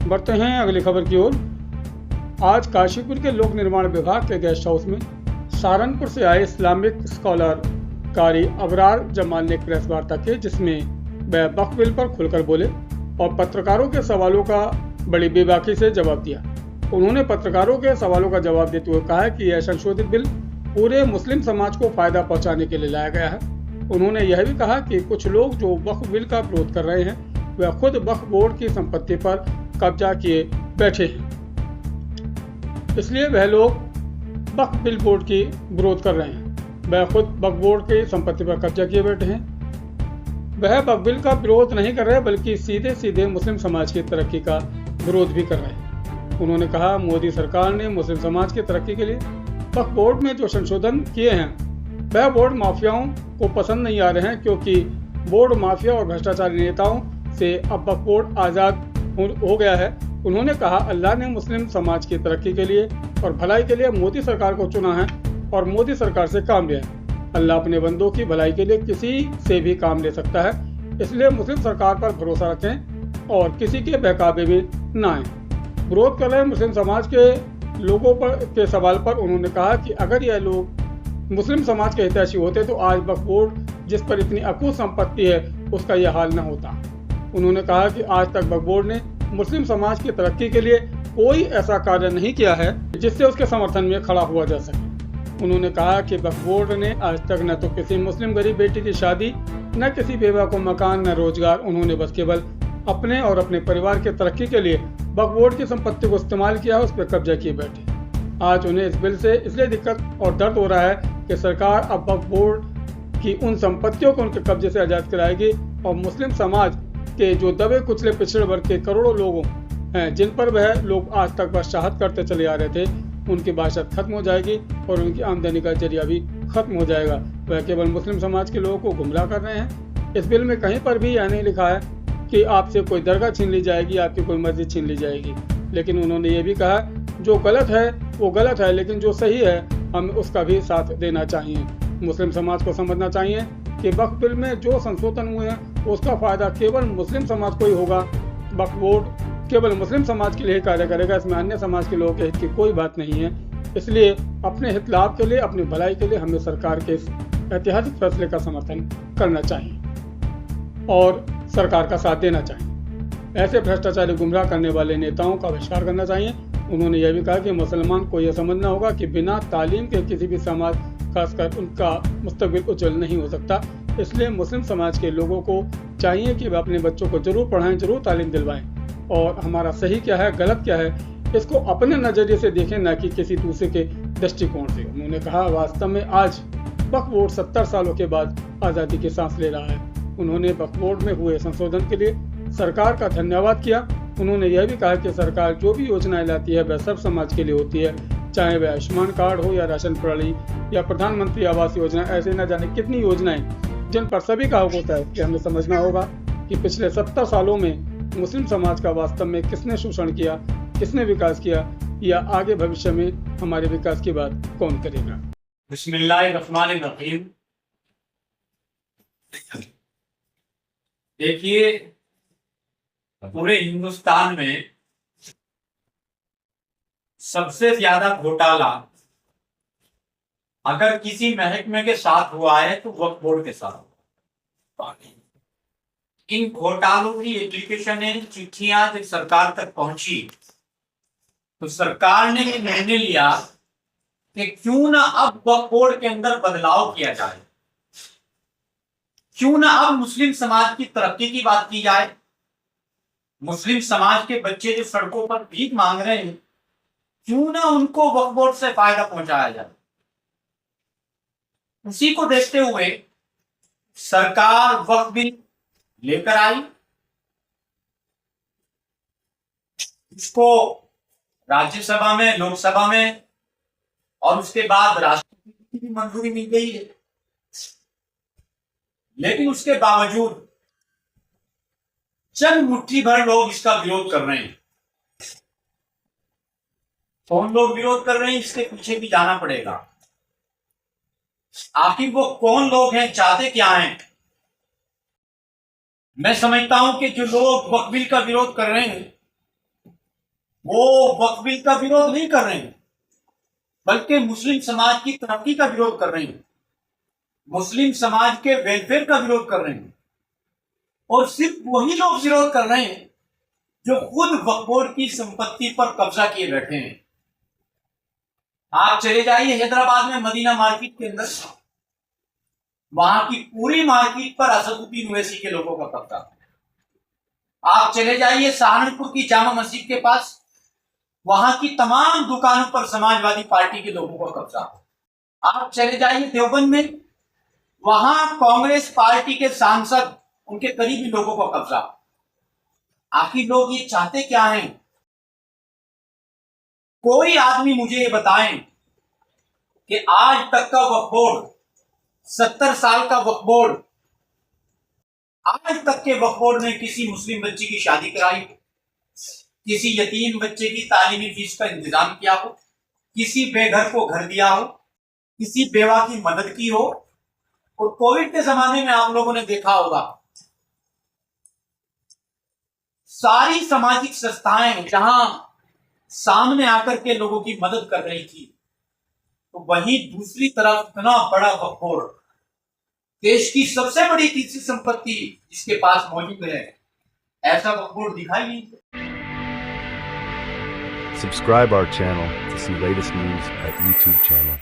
बढ़ते हैं अगली खबर की ओर। आज काशीपुर के लोक निर्माण विभाग के गेस्ट हाउस में सहारनपुर से आए इस्लामिक स्कॉलर कारी अबरार जमाल ने प्रेस वार्ता की, जिसमें वह वक्फ बिल पर खुलकर बोले और पत्रकारों के सवालों का बड़ी बेबाकी से जवाब दिया। उन्होंने पत्रकारों के सवालों का जवाब देते हुए कहा कि यह संशोधित बिल पूरे मुस्लिम समाज को फायदा पहुंचाने के लिए लाया गया है। उन्होंने यह भी कहा कि कुछ लोग जो वक्फ बिल का विरोध कर रहे हैं वह खुद वक्फ बोर्ड की संपत्ति पर कब्जा किए बैठे हैं, इसलिए वह लोग वक्फ बिल बोर्ड की विरोध कर रहे हैं। वह खुद वक्फ बोर्ड की संपत्ति पर कब्जा किए बैठे हैं। वह वक्फ बिल का विरोध नहीं कर रहे बल्कि सीधे सीधे मुस्लिम समाज की तरक्की का विरोध भी कर रहे हैं। उन्होंने कहा, मोदी सरकार ने मुस्लिम समाज की तरक्की के लिए वक्फ बोर्ड में जो संशोधन किए हैं वह बोर्ड माफियाओं को पसंद नहीं आ रहे हैं, क्योंकि बोर्ड माफिया और भ्रष्टाचारी नेताओं से अब वक्फ बोर्ड आज़ाद हो गया है। उन्होंने कहा, अल्लाह ने मुस्लिम समाज की तरक्की के लिए और भलाई के लिए मोदी सरकार को चुना है और मोदी सरकार से काम लिया है। अल्लाह अपने बंदों की भलाई के लिए किसी से भी काम ले सकता है, इसलिए मुस्लिम सरकार पर भरोसा रखें और किसी के बहकावे में ना आए। विरोध कर रहे मुस्लिम समाज के लोगों पर के सवाल पर उन्होंने कहा कि अगर यह लोग मुस्लिम समाज के हितैषी होते तो आज वक्फ बोर्ड जिस पर इतनी अकूत संपत्ति है उसका यह हाल न होता। उन्होंने कहा कि आज तक वक्फ बोर्ड ने मुस्लिम समाज की तरक्की के लिए कोई ऐसा कार्य नहीं किया है जिससे उसके समर्थन में खड़ा हुआ जा सके। उन्होंने कहा कि वक्फ बोर्ड ने आज तक न तो किसी मुस्लिम गरीब बेटी की शादी, न किसी बेवा को मकान, न रोजगार। उन्होंने बस केवल अपने और अपने परिवार की तरक्की के लिए वक्फ बोर्ड की संपत्ति को इस्तेमाल किया, उस पर कब्जा किए बैठे। आज उन्हें इस बिल से इसलिए दिक्कत और दर्द हो रहा है कि सरकार अब वक्फ बोर्ड की उन संपत्तियों को उनके कब्जे से आजाद कराएगी और मुस्लिम समाज के जो दबे कुचले पिछड़े वर्ग के करोड़ों लोगों हैं जिन पर वह लोग आज तक बस चाहत करते चले आ रहे थे, उनकी बाशत खत्म हो जाएगी और उनकी आमदनी का जरिया भी खत्म हो जाएगा। वह केवल मुस्लिम समाज के लोगों को गुमराह कर रहे हैं। इस बिल में कहीं पर भी यह नहीं लिखा है कि आपसे कोई दरगाह छीन ली जाएगी, आपकी कोई मस्जिद छीन ली जाएगी, लेकिन उन्होंने ये भी कहा जो गलत है वो गलत है, लेकिन जो सही है हमें उसका भी साथ देना चाहिए। मुस्लिम समाज को समझना चाहिए कि वक्फ बिल में जो संशोधन हुए हैं उसका फायदा केवल मुस्लिम समाज को ही होगा। वक्फ बोर्ड केवल मुस्लिम समाज के लिए कार्य करेगा, इसमें अन्य समाज के लोगों के हित की कोई बात नहीं है। इसलिए अपने हित लाभ के लिए, अपनी भलाई के लिए हमें सरकार के इस ऐतिहासिक फैसले का समर्थन करना चाहिए और सरकार का साथ देना चाहिए। ऐसे भ्रष्टाचारी गुमराह करने वाले नेताओं का बहिष्कार करना चाहिए। उन्होंने यह भी कहा कि मुसलमान को यह समझना होगा कि बिना तालीम के किसी भी समाज, खासकर उनका मुस्तकबिल उज्जवल नहीं हो सकता। इसलिए मुस्लिम समाज के लोगों को चाहिए कि वे अपने बच्चों को जरूर पढ़ाएं, जरूर तालीम दिलवाएं और हमारा सही क्या है, गलत क्या है, इसको अपने नजरिए से देखें, न कि किसी दूसरे के दृष्टिकोण से। उन्होंने कहा, वास्तव में आज वक्फ बोर्ड 70 सालों के बाद आज़ादी की सांस ले रहा है। उन्होंने वक्फ बोर्ड में हुए संशोधन के लिए सरकार का धन्यवाद किया। उन्होंने यह भी कहा कि सरकार जो भी योजनाएं लाती है वह सब समाज के लिए होती है, चाहे वह आयुष्मान कार्ड हो या राशन प्रणाली या प्रधानमंत्री आवास योजना, ऐसे न जाने कितनी योजनाएं जिन पर सभी का हक होता है कि हमें समझना होगा कि पिछले 70 सालों में मुस्लिम समाज का वास्तव में किसने शोषण किया, किसने विकास किया, या आगे भविष्य में हमारे विकास की बात कौन करेगा। बिस्मिल्लाहिर्रहमानिर्रहीम। देखिए, पूरे हिंदुस्तान में सबसे ज्यादा घोटाला अगर किसी महकमे के साथ हुआ है तो वक्फ बोर्ड के साथ। इन घोटालों की एप्लीकेशनें, चिट्ठियां जब सरकार तक पहुंची तो सरकार ने ये निर्णय लिया कि क्यों ना अब वक्फ बोर्ड के अंदर बदलाव किया जाए, क्यों ना अब मुस्लिम समाज की तरक्की की बात की जाए। मुस्लिम समाज के बच्चे जो सड़कों पर भीख मांग रहे हैं, क्यों ना उनको वक्फ बोर्ड से फायदा पहुंचाया जाए। उसी को देखते हुए सरकार वक्फ बिल लेकर आई, इसको राज्यसभा में, लोकसभा में और उसके बाद राष्ट्रपति की भी मंजूरी मिल गई है। लेकिन उसके बावजूद चंद मुट्ठी भर लोग इसका विरोध कर रहे हैं। कौन लोग विरोध कर रहे हैं, इसके पीछे भी जाना पड़ेगा। आखिर वो कौन लोग हैं, चाहते क्या हैं। मैं समझता हूं कि जो लोग वक्फ बिल का विरोध कर रहे हैं वो वक्फ बिल का विरोध नहीं कर रहे हैं, बल्कि मुस्लिम समाज की तरक्की का विरोध कर रहे हैं, मुस्लिम समाज के वेलफेयर का विरोध कर रहे हैं। और सिर्फ वही लोग विरोध कर रहे हैं जो खुद वक्फ बोर्ड की संपत्ति पर कब्जा किए बैठे हैं। आप चले जाइए हैदराबाद में मदीना मार्केट के अंदर, वहां की पूरी मार्केट पर असदुद्दीन ओवैसी के लोगों का कब्जा। आप चले जाइए सहारनपुर की जामा मस्जिद के पास, वहां की तमाम दुकानों पर समाजवादी पार्टी के लोगों का कब्जा। आप चले जाइए देवबंद में, वहां कांग्रेस पार्टी के सांसद, उनके करीबी लोगों का कब्जा। आखिर लोग ये चाहते क्या हैं? कोई आदमी मुझे ये बताएं कि आज तक का वक्फ बोर्ड, 70 साल का वक्फ बोर्ड, आज तक के वक्फ बोर्ड ने किसी मुस्लिम बच्ची की शादी कराई, किसी यतीम बच्चे की तालीमी फीस का इंतजाम किया हो, किसी बेघर को घर दिया हो, किसी बेवा की मदद की हो। और कोविड के जमाने में आप लोगों ने देखा होगा, सारी सामाजिक संस्थाएं जहां सामने आकर के लोगों की मदद कर रही थी, तो वहीं दूसरी तरफ इतना बड़ा वक्फ बोर्ड, देश की सबसे बड़ी तीसरी संपत्ति जिसके पास मौजूद है, ऐसा वक्फ बोर्ड दिखाई नहीं। Subscribe our channel to see latest news at YouTube channel.